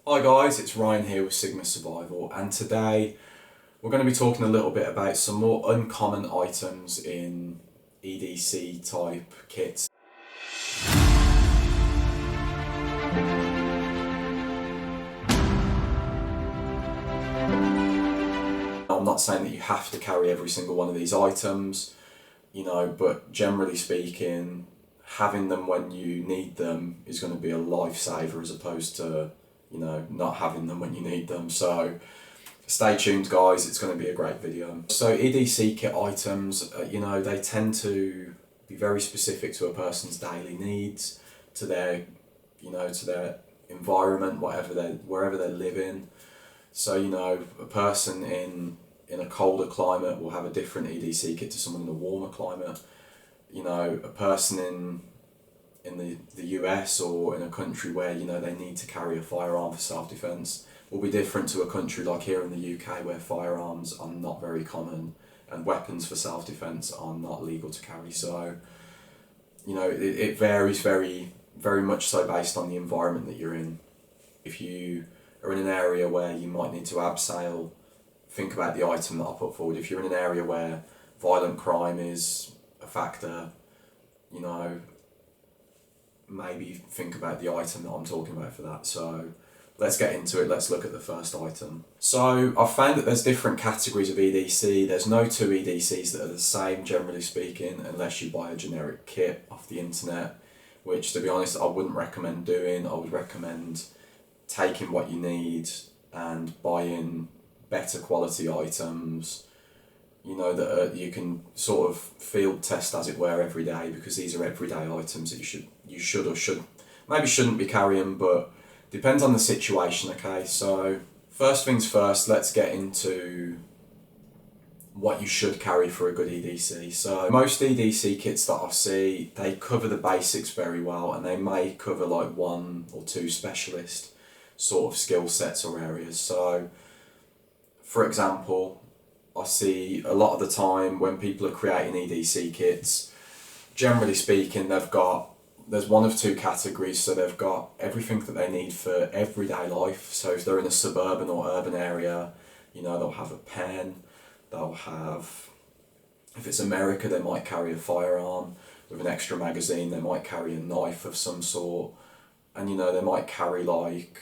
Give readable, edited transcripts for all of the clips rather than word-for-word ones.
Hi guys, it's Ryan here with Sigma Survival, and today we're going to be talking a little bit about some more uncommon items in EDC type kits. I'm not saying that you have to carry every single one of these items, but generally speaking, having them when you need them is going to be a lifesaver as opposed to not having them when you need them. So stay tuned guys, it's going to be a great video. So EDC kit items, they tend to be very specific to a person's daily needs, to their environment, wherever they live in. So a person in a colder climate will have a different EDC kit to someone in a warmer climate. A person in the US or in a country where they need to carry a firearm for self-defense will be different to a country like here in the UK where firearms are not very common and weapons for self-defense are not legal to carry. So it varies very much so based on the environment that you're in. If you are in an area where you might need to abseil, think about the item that I put forward. If you're in an area where violent crime is a factor, maybe think about the item that I'm talking about for that. So let's get into it. Let's look at the first item. So I've found that there's different categories of EDC. There's no two EDCs that are the same, generally speaking, unless you buy a generic kit off the internet, which, to be honest, I wouldn't recommend doing. I would recommend taking what you need and buying better quality items, that you can sort of field test, as it were, every day, because these are everyday items that you shouldn't be carrying, but depends on the situation. Okay, so first things first, let's get into what you should carry for a good EDC. So most EDC kits that I see, they cover the basics very well, and they may cover like one or two specialist sort of skill sets or areas. So for example, I see a lot of the time when people are creating EDC kits, generally speaking, there's one of two categories. So they've got everything that they need for everyday life. So if they're in a suburban or urban area, they'll have a pen, if it's America, they might carry a firearm with an extra magazine, they might carry a knife of some sort, and they might carry like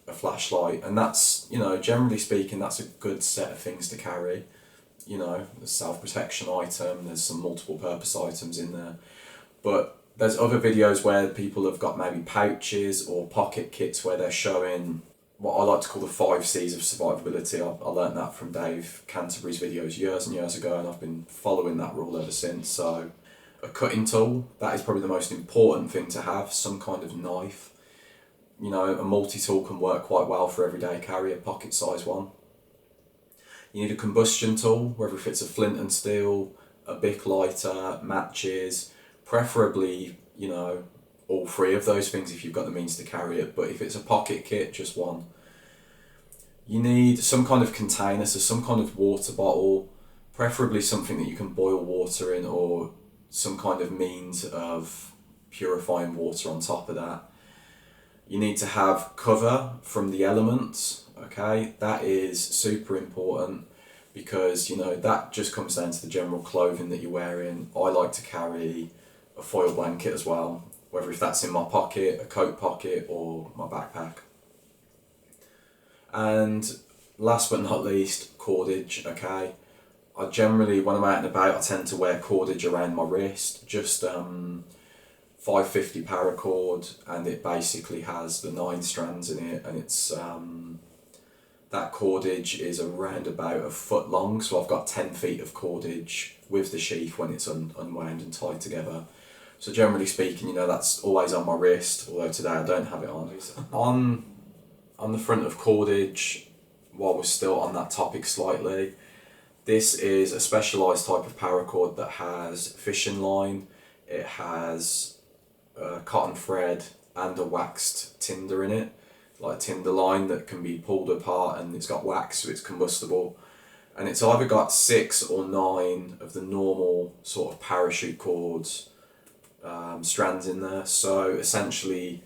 a flashlight, and that's, generally speaking, that's a good set of things to carry. The self-protection item, there's some multiple purpose items in there. But there's other videos where people have got maybe pouches or pocket kits where they're showing what I like to call the 5 C's of survivability. I learned that from Dave Canterbury's videos years and years ago, and I've been following that rule ever since. So a cutting tool, that is probably the most important thing to have, some kind of knife. A multi-tool can work quite well for everyday carry, a pocket size one. You need a combustion tool, whether if it's a flint and steel, a Bic lighter, matches, preferably, all 3 of those things if you've got the means to carry it, but if it's a pocket kit, just one. You need some kind of container, so some kind of water bottle, preferably something that you can boil water in, or some kind of means of purifying water on top of that. You need to have cover from the elements. Okay, that is super important because that just comes down to the general clothing that you're wearing. I like to carry a foil blanket as well, whether if that's in my pocket, a coat pocket, or my backpack. And last but not least, cordage. Okay, I generally, when I'm out and about, I tend to wear cordage around my wrist, just 550 paracord, and it basically has the 9 strands in it, and it's that cordage is around about a foot long, so I've got 10 feet of cordage with the sheath when it's unwound and tied together. So generally speaking, that's always on my wrist, although today I don't have it on. On the front of cordage, while we're still on that topic slightly, this is a specialised type of paracord that has fishing line, it has cotton thread and a waxed tinder in it, like tinder line that can be pulled apart, and it's got wax, so it's combustible. And it's either got 6 or 9 of the normal sort of parachute cords strands in there. So essentially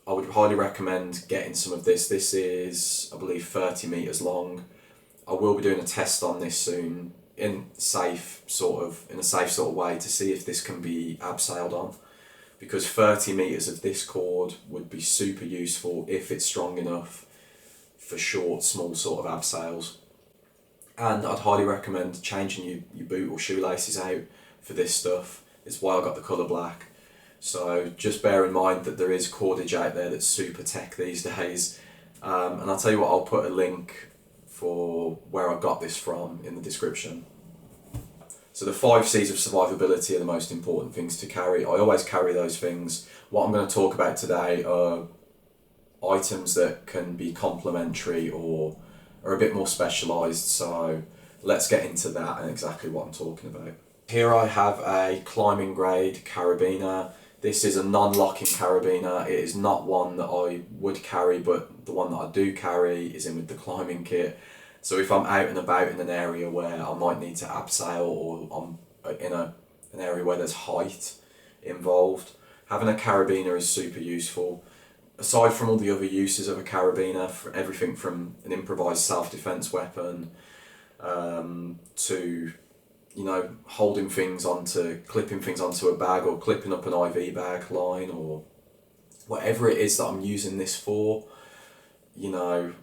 I would highly recommend getting some of this. This is, I believe, 30 meters long. I will be doing a test on this soon in a safe sort of way to see if this can be abseiled on, because 30 meters of this cord would be super useful if it's strong enough for short, small sort of abseils. And I'd highly recommend changing your boot or shoelaces out for this stuff. It's why I got the colour black. So just bear in mind that there is cordage out there that's super tech these days. And I'll tell you what, I'll put a link for where I got this from in the description. So the 5 C's of survivability are the most important things to carry. I always carry those things. What I'm going to talk about today are items that can be complementary or are a bit more specialised. So let's get into that and exactly what I'm talking about. Here I have a climbing grade carabiner. This is a non-locking carabiner. It is not one that I would carry, but the one that I do carry is in with the climbing kit. So if I'm out and about in an area where I might need to abseil, or I'm in an area where there's height involved, having a carabiner is super useful. Aside from all the other uses of a carabiner, for everything from an improvised self-defense weapon to, you know, clipping things onto a bag, or clipping up an IV bag line, or whatever it is that I'm using this for, you know,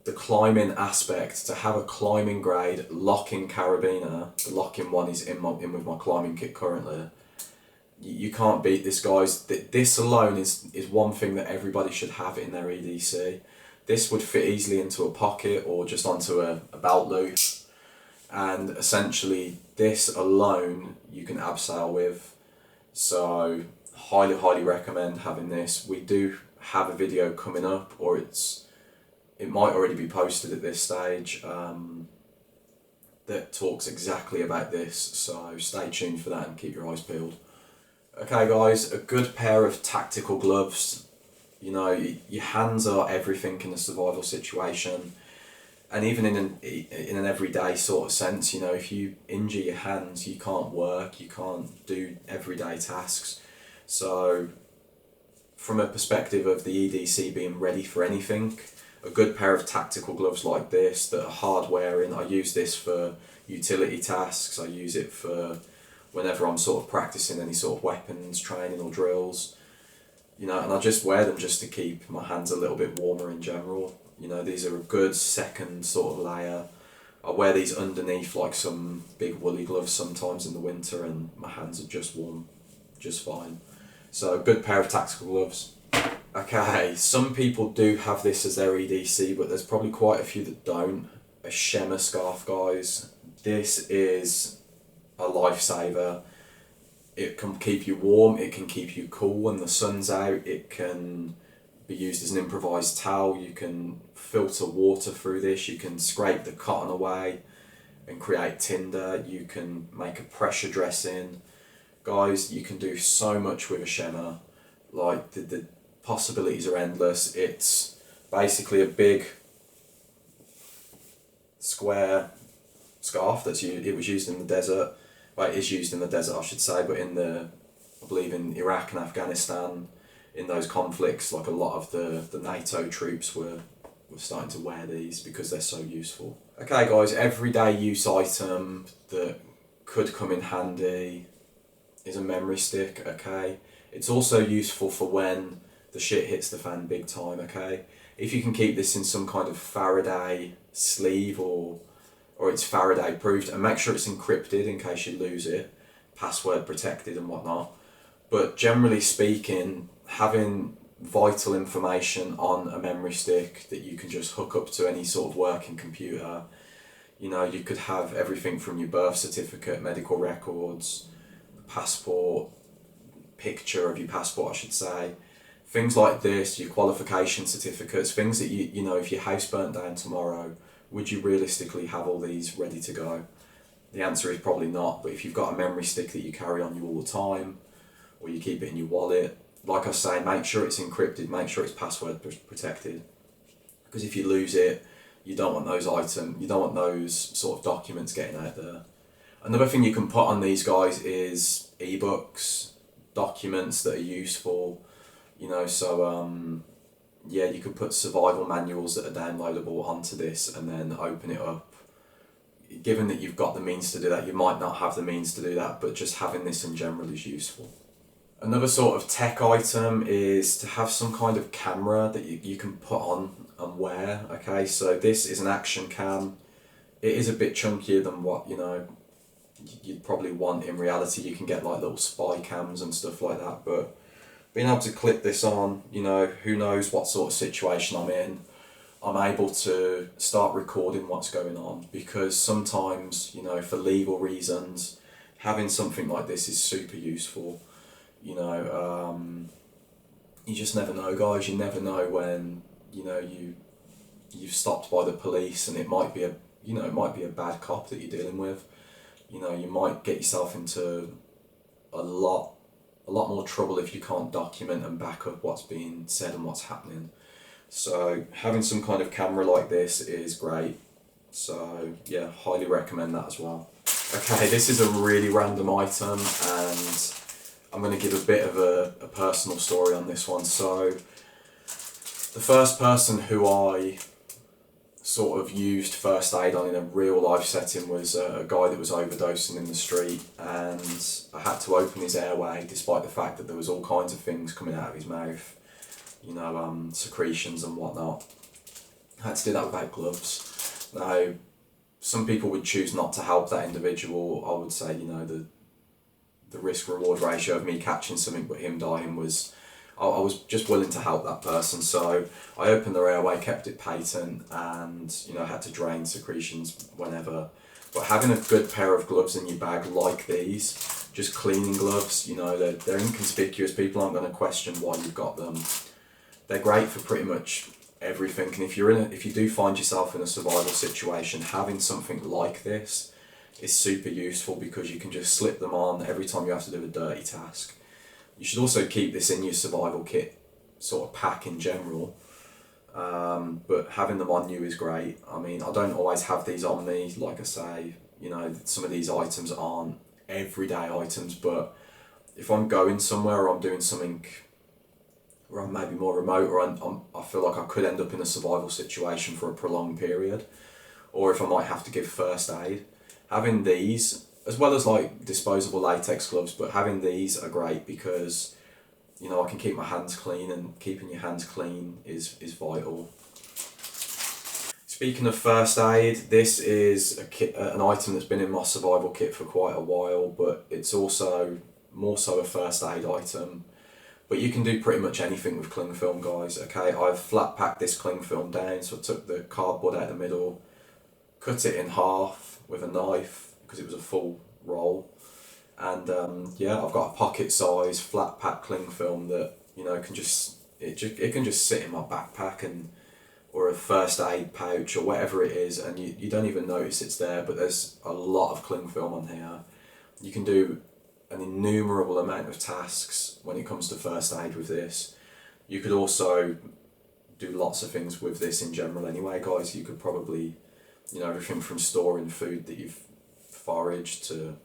the climbing aspect, to have a climbing grade locking carabiner, the locking one is in with my climbing kit currently. You can't beat this, guys. This alone is one thing that everybody should have in their EDC. This would fit easily into a pocket or just onto a belt loop, and essentially this alone you can abseil with. So highly recommend having this. We do have a video coming up, or it might already be posted at this stage, that talks exactly about this, so stay tuned for that and keep your eyes peeled. Okay guys, a good pair of tactical gloves. You know, your hands are everything in a survival situation, and even in an everyday sort of sense, you know, if you injure your hands, you can't work, you can't do everyday tasks. So from a perspective of the EDC being ready for anything, a good pair of tactical gloves like this that are hard wearing. I use this for utility tasks. I use it for whenever I'm sort of practicing any sort of weapons training or drills, you know, and I just wear them just to keep my hands a little bit warmer in general. You know, these are a good second sort of layer. I wear these underneath like some big woolly gloves sometimes in the winter, and my hands are just warm, just fine. So a good pair of tactical gloves. Okay, some people do have this as their EDC, but there's probably quite a few that don't. A SHEMAGH scarf, guys. This is a lifesaver. It can keep you warm, it can keep you cool when the sun's out, it can be used as an improvised towel, you can filter water through this, you can scrape the cotton away and create tinder, you can make a pressure dressing. Guys, you can do so much with a SHEMAGH. Like, the possibilities are endless. It's basically a big square scarf it was used in the desert. Well, it is used in the desert, I should say, but I believe in Iraq and Afghanistan, in those conflicts, like a lot of the NATO troops were starting to wear these because they're so useful. Okay guys, everyday use item that could come in handy is a memory stick, okay? It's also useful for when the shit hits the fan big time, okay? If you can keep this in some kind of Faraday sleeve or it's Faraday proofed, and make sure it's encrypted in case you lose it, password protected and whatnot. But generally speaking, having vital information on a memory stick that you can just hook up to any sort of working computer, you know, you could have everything from your birth certificate, medical records, passport, picture of your passport I should say, things like this, your qualification certificates, things that you know, if your house burnt down tomorrow, would you realistically have all these ready to go? The answer is probably not, but if you've got a memory stick that you carry on you all the time, or you keep it in your wallet, like I say, make sure it's encrypted, make sure it's password protected, because if you lose it, you don't want those sort of documents getting out there. Another thing you can put on these guys is ebooks, documents that are useful, You know, so yeah, you could put survival manuals that are downloadable onto this and then open it up. Given that you've got the means to do that, you might not have the means to do that, but just having this in general is useful. Another sort of tech item is to have some kind of camera that you can put on and wear. Okay, so this is an action cam. It is a bit chunkier than what, you know, you'd probably want in reality. You can get like little spy cams and stuff like that, but being able to clip this on, you know, who knows what sort of situation I'm in, I'm able to start recording what's going on, because sometimes, you know, for legal reasons, having something like this is super useful. You know, you just never know, guys. You never know when, you know, you've stopped by the police and it might be a bad cop that you're dealing with. You know, you might get yourself into a lot more trouble if you can't document and back up what's being said and what's happening. So having some kind of camera like this is great. So yeah, highly recommend that as well. Okay, this is a really random item, and I'm going to give a bit of a personal story on this one. So the first person who I sort of used first aid on in a real life setting was a guy that was overdosing in the street, and I had to open his airway despite the fact that there was all kinds of things coming out of his mouth, you know, secretions and whatnot. I had to do that without gloves. Now, some people would choose not to help that individual. I would say, you know, the risk reward ratio of me catching something but him dying was, I was just willing to help that person. So I opened their airway, kept it patent, and, you know, had to drain secretions whenever. But having a good pair of gloves in your bag like these, just cleaning gloves, you know, they're inconspicuous. People aren't going to question why you've got them. They're great for pretty much everything. And if you do find yourself in a survival situation, having something like this is super useful, because you can just slip them on every time you have to do a dirty task. You should also keep this in your survival kit sort of pack in general, but having them on you is great. I mean, I don't always have these on me, like I say, you know, some of these items aren't everyday items, but if I'm going somewhere or I'm doing something where I'm maybe more remote, or I feel like I could end up in a survival situation for a prolonged period, or if I might have to give first aid, having these, as well as like disposable latex gloves, but having these are great because, you know, I can keep my hands clean, and keeping your hands clean is vital. Speaking of first aid, this is an item that's been in my survival kit for quite a while, but it's also more so a first aid item. But you can do pretty much anything with cling film, guys. Okay, I've flat packed this cling film down, so I took the cardboard out of the middle, cut it in half with a knife because it was a full roll, and yeah, I've got a pocket size flat pack cling film that, you know, can just sit in my backpack, and or a first aid pouch or whatever it is, and you don't even notice it's there. But there's a lot of cling film on here. You can do an innumerable amount of tasks when it comes to first aid with this. You could also do lots of things with this in general anyway, guys. You could probably, you know, everything from storing food that you've foraged to,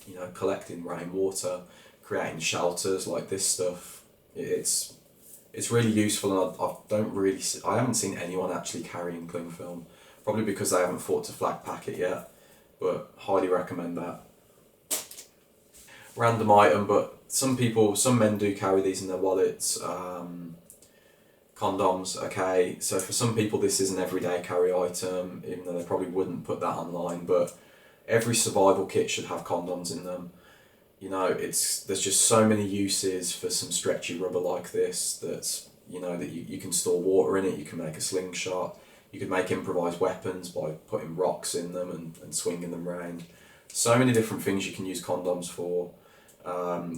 you know, collecting rainwater, creating shelters like this stuff. It's really useful, and I haven't seen anyone actually carrying cling film, probably because they haven't thought to flat pack it yet, but highly recommend that. Random item, but some men do carry these in their wallets. Condoms, okay, so for some people this is an everyday carry item, even though they probably wouldn't put that online, but every survival kit should have condoms in them. You know, there's just so many uses for some stretchy rubber like this, that's, you know, that you can store water in it, you can make a slingshot, you could make improvised weapons by putting rocks in them and swinging them around. So many different things you can use condoms for.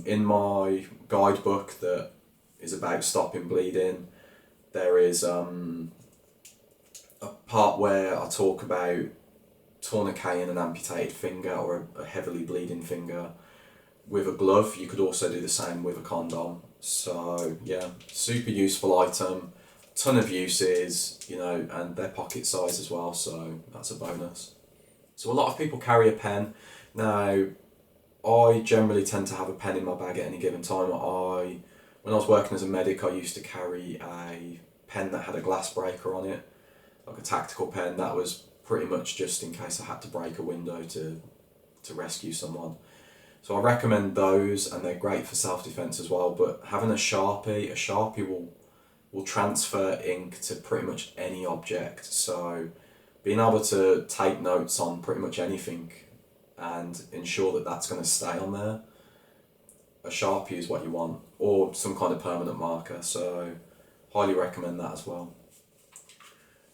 In my guidebook that is about stopping bleeding, there is a part where I talk about tourniqueting an amputated finger or a heavily bleeding finger with a glove. You could also do the same with a condom. So yeah, super useful item, ton of uses, you know, and they're pocket size as well, so that's a bonus. So a lot of people carry a pen. Now, I generally tend to have a pen in my bag at any given time. I When I was working as a medic, I used to carry a pen that had a glass breaker on it, like a tactical pen. That was pretty much just in case I had to break a window to rescue someone. So I recommend those, and they're great for self-defense as well. But having a Sharpie will transfer ink to pretty much any object. So being able to take notes on pretty much anything and ensure that that's going to stay on there, a Sharpie is what you want, or some kind of permanent marker. So highly recommend that as well.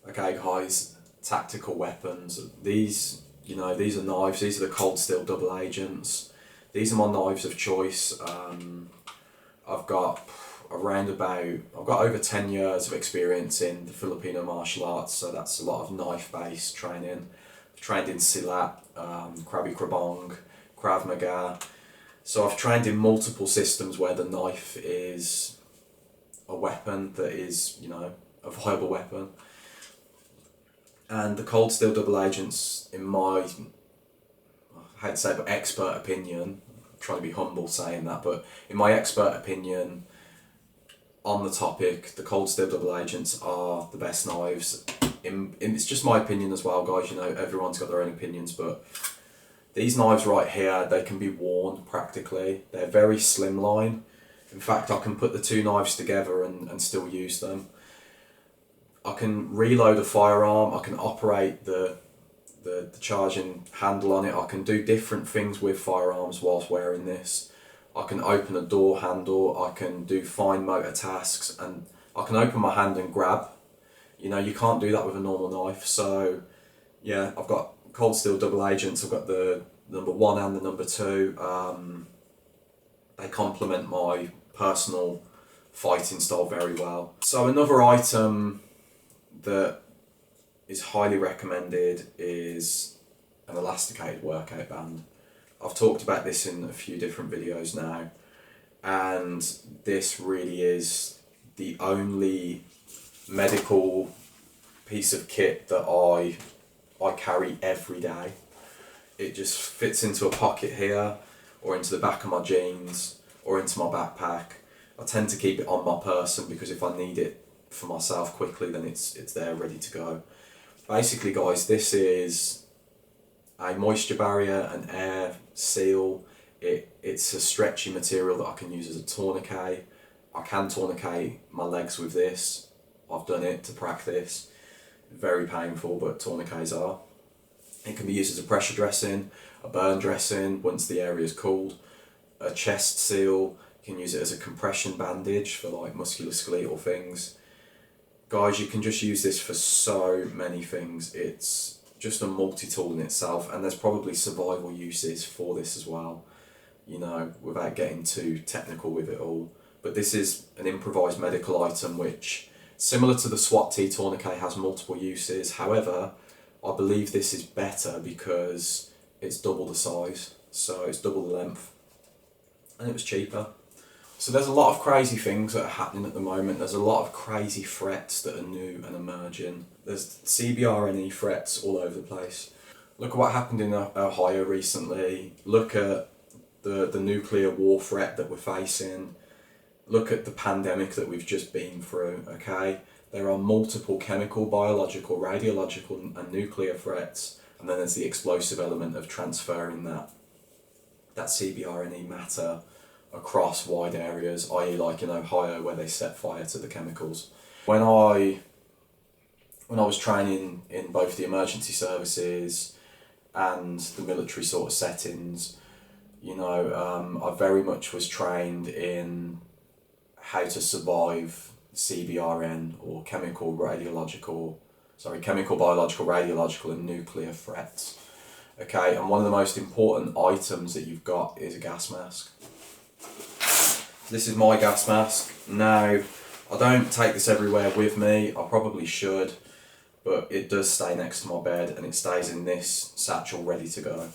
Okay guys, tactical weapons. These are knives. These are the cold steel double agents. These are my knives of choice. I've got over 10 years of experience in the Filipino martial arts, so that's a lot of knife-based training. I've trained in Silat, Krabi Krabong, Krav Maga. So I've trained in multiple systems where the knife is a weapon that is, a viable weapon. And the cold steel double agents, in my, I hate to say it, but expert opinion, I'm trying to be humble saying that, but in my expert opinion on the topic, the cold steel double agents are the best knives. It's just my opinion as well, guys, everyone's got their own opinions, but these knives right here, they can be worn practically. They're very slimline. In fact, I can put the two knives together and still use them. I can reload a firearm, I can operate the charging handle on it, I can do different things with firearms whilst wearing this. I can open a door handle, I can do fine motor tasks, and I can open my hand and grab. You can't do that with a normal knife. So yeah, I've got cold steel double agents, I've got the number 1 and the number 2. They complement my personal fighting style very well. So another item that is highly recommended is an elasticated workout band. I've talked about this in a few different videos now, and this really is the only medical piece of kit that I carry every day. It just fits into a pocket here, or into the back of my jeans, or into my backpack. I tend to keep it on my person because if I need it for myself quickly, then it's there ready to go. Basically guys, this is a moisture barrier, an air seal. It's a stretchy material that I can use as a tourniquet. I can tourniquet my legs with this. I've done it to practice. Very painful, but tourniquets are. It can be used as a pressure dressing, a burn dressing once the area is cooled, a chest seal. You can use it as a compression bandage for like musculoskeletal things. Guys, you can just use this for so many things. It's just a multi-tool in itself, and there's probably survival uses for this as well, without getting too technical with it all. But this is an improvised medical item which, similar to the SWAT T tourniquet, has multiple uses. However, I believe this is better because it's double the size, so it's double the length, and it was cheaper. So there's a lot of crazy things that are happening at the moment. There's a lot of crazy threats that are new and emerging. There's CBRNE threats all over the place. Look at what happened in Ohio recently. Look at the nuclear war threat that we're facing. Look at the pandemic that we've just been through, okay? There are multiple chemical, biological, radiological and nuclear threats, and then there's the explosive element of transferring that CBRNE matter across wide areas, i.e. like in Ohio where they set fire to the chemicals. When I was training in both the emergency services and the military sort of settings, I very much was trained in how to survive CBRN, or chemical, biological, radiological and nuclear threats. Okay, and one of the most important items that you've got is a gas mask. This is my gas mask. Now, I don't take this everywhere with me. I probably should, but it does stay next to my bed and it stays in this satchel ready to go.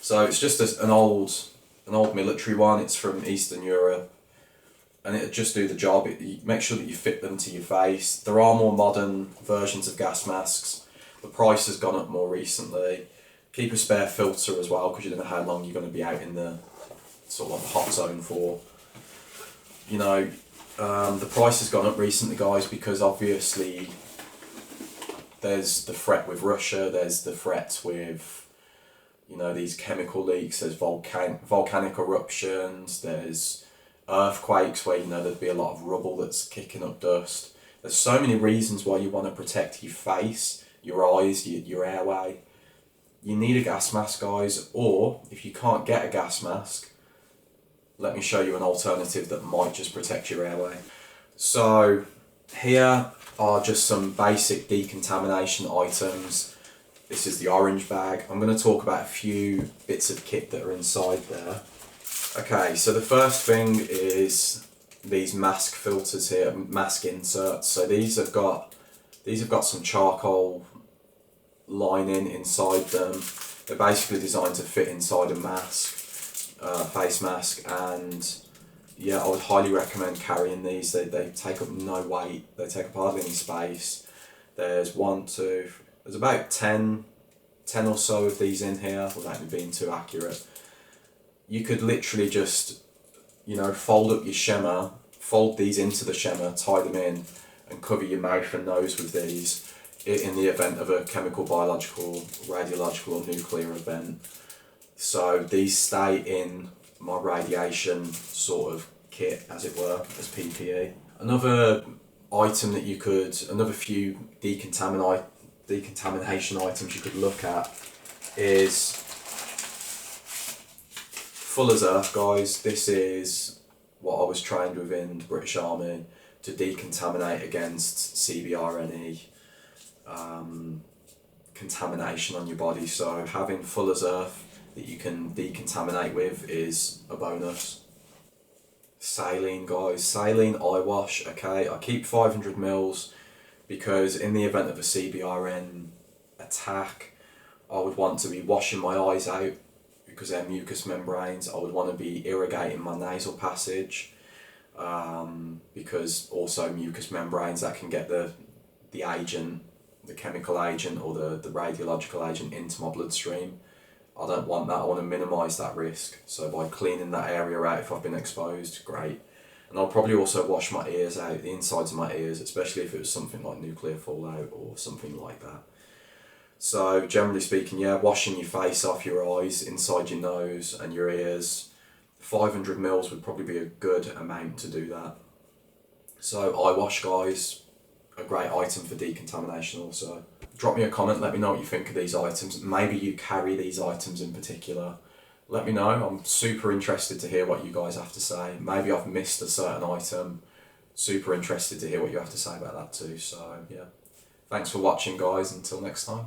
So it's just an old military one. It's from Eastern Europe, and it'll just do the job. Make sure that you fit them to your face. There are more modern versions of gas masks. The price has gone up more recently. Keep a spare filter as well, because you don't know how long you're going to be out in the sort of like the hot zone for. you know, the price has gone up recently, guys, because obviously there's the threat with Russia, there's the threat with, you know, these chemical leaks, there's volcanic eruptions, there's earthquakes where, you know, there'd be a lot of rubble that's kicking up dust. There's so many reasons why you want to protect your face, your eyes, your airway. You need a gas mask, guys, or if you can't get a gas mask, let me show you an alternative that might just protect your airway. So here are just some basic decontamination items. This is the orange bag. I'm going to talk about a few bits of kit that are inside there. Okay, so the first thing is these mask filters here, mask inserts. So these have got some charcoal lining inside them. They're basically designed to fit inside a mask, face mask, and yeah, I would highly recommend carrying these. They take up no weight, they take up hardly any space. There's there's about 10 or so of these in here, without me being too accurate. You could literally just, you know, fold up your SHEMAGH, fold these into the SHEMAGH, tie them in, and cover your mouth and nose with these in the event of a chemical, biological, radiological or nuclear event. So these stay in my radiation sort of kit, as it were, as PPE. Another item that another few decontamination items you could look at is Fuller's Earth, guys. This is what I was trained with in the British Army to decontaminate against CBRNE contamination on your body. So having Fuller's Earth that you can decontaminate with is a bonus. Saline, guys. Saline eye wash, okay? I keep 500 mils because in the event of a CBRN attack, I would want to be washing my eyes out because they're mucous membranes. I would want to be irrigating my nasal passage because also mucous membranes, that can get the agent, the chemical agent or the radiological agent into my bloodstream. I don't want that. I want to minimise that risk. So by cleaning that area out if I've been exposed, great. And I'll probably also wash my ears out, the insides of my ears, especially if it was something like nuclear fallout or something like that. So generally speaking, yeah, washing your face off, your eyes, inside your nose and your ears. 500 mils would probably be a good amount to do that. So eye wash, guys, a great item for decontamination also. Drop me a comment, let me know what you think of these items. Maybe you carry these items in particular. Let me know, I'm super interested to hear what you guys have to say. Maybe I've missed a certain item. Super interested to hear what you have to say about that too. So yeah, thanks for watching, guys, until next time.